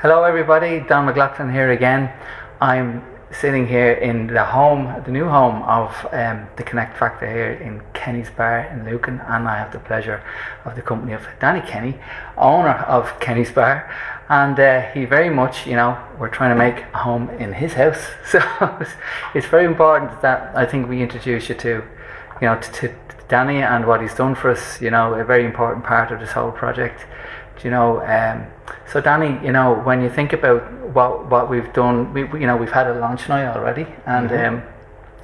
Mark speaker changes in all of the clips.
Speaker 1: Hello everybody, Don McLaughlin here again. I'm sitting here in the new home of the Connect Factor here in Kenny's Bar in Lucan, and I have the pleasure of the company of Danny Kenny, owner of Kenny's Bar, and he very much, we're trying to make a home in his house. So it's very important that I think we introduce you to Danny and what he's done for us, a very important part of this whole project. So Danny, when you think about what we've done, we've had a launch now already, and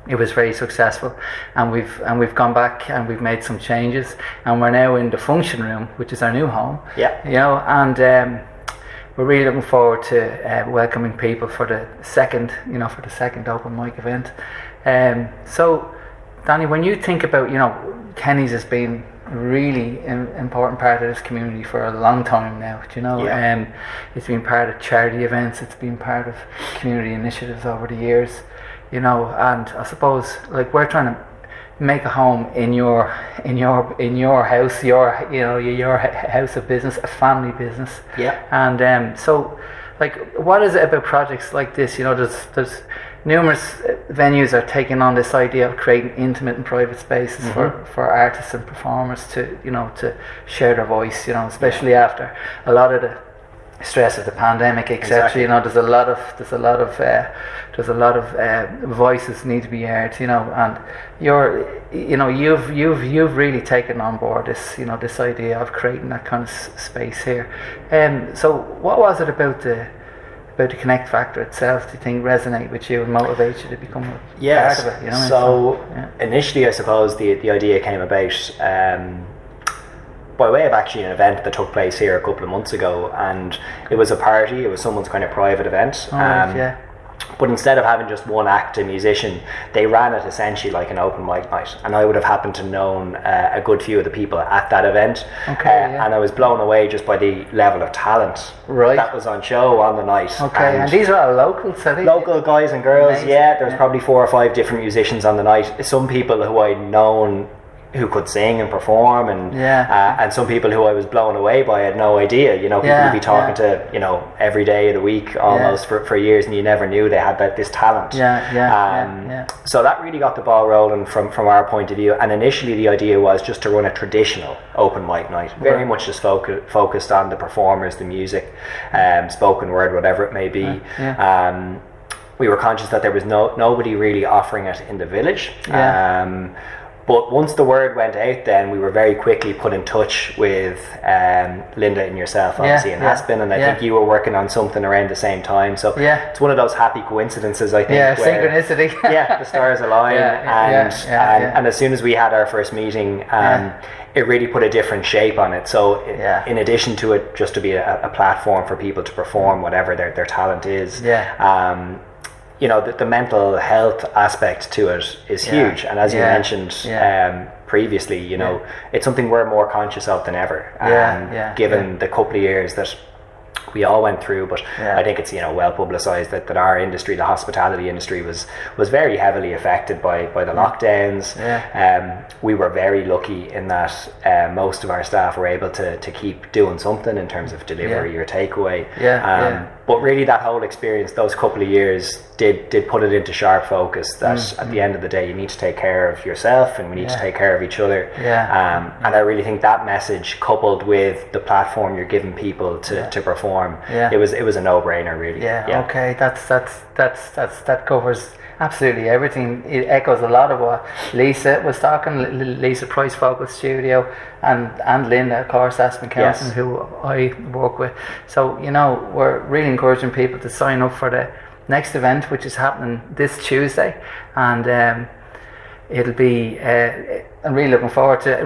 Speaker 1: it was very successful, and we've gone back and we've made some changes, and we're now in the function room, which is our new home.
Speaker 2: Yeah.
Speaker 1: And we're really looking forward to welcoming people for the second open mic event. So Danny, when you think about, Kenny's has been really important part of this community for a long time now. It's been part of charity events, it's been part of community initiatives over the years, and I suppose we're trying to make a home in your house, your house of business, a family business. And so what is it about projects like this? There's numerous venues are taking on this idea of creating intimate and private spaces for artists and performers to share their voice, especially after a lot of the stress of the pandemic, etc.
Speaker 2: Exactly.
Speaker 1: There's a lot of voices need to be heard, and you've really taken on board this this idea of creating that kind of space here. So what was it about the Connect Factor itself, do you think resonate with you and motivate you to become a part of it?
Speaker 2: So initially, I suppose the idea came about by way of actually an event that took place here a couple of months ago, and it was a party. It was someone's kind of private event. But instead of having just one act, a musician, they ran it essentially like an open mic night, and I would have happened to known a good few of the people at that event. And I was blown away just by the level of talent that was on show on the night.
Speaker 1: And these are all locals, are they?
Speaker 2: Local guys and girls.
Speaker 1: Amazing.
Speaker 2: There was probably 4 or 5 different musicians on the night. Some people who I'd known who could sing and perform, and some people who I was blown away by. I had no idea, people you'd be talking to, every day of the week almost for years, and you never knew they had this talent. So that really got the ball rolling from our point of view. And initially the idea was just to run a traditional open mic night, very much just focused on the performers, the music, spoken word, whatever it may be. We were conscious that there was nobody really offering it in the village. But once the word went out, then we were very quickly put in touch with Linda and yourself, obviously, in Aspen, and I think you were working on something around the same time. So it's one of those happy coincidences, I think.
Speaker 1: Synchronicity.
Speaker 2: The stars align, and as soon as we had our first meeting, it really put a different shape on it. So in addition to it just to be a platform for people to perform whatever their talent is, the mental health aspect to it is huge, and as you mentioned previously, it's something we're more conscious of than ever, given the couple of years that we all went through. But I think it's well publicised that our industry, the hospitality industry, was very heavily affected by the lockdowns. We were very lucky in that most of our staff were able to keep doing something in terms of delivery or takeaway. But really that whole experience, those couple of years, did put it into sharp focus that at the end of the day you need to take care of yourself, and we need to take care of each other. And I really think that message, coupled with the platform you're giving people to perform, it was a no-brainer, really.
Speaker 1: Okay, that covers absolutely everything. It echoes a lot of what Lisa was talking, Lisa Price Vocal Studio, and Linda, of course, Aspen Council, who I work with. So we're really encouraging people to sign up for the next event, which is happening this Tuesday, and it'll be I'm really looking forward to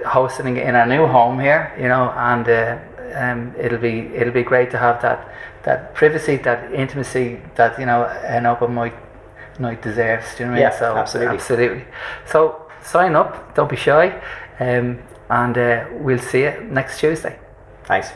Speaker 1: hosting it in our new home here, and it'll be great to have that privacy, that intimacy that an open mic night deserves. Do you know what I mean? So absolutely. So sign up, don't be shy, and we'll see you next Tuesday.
Speaker 2: Thanks.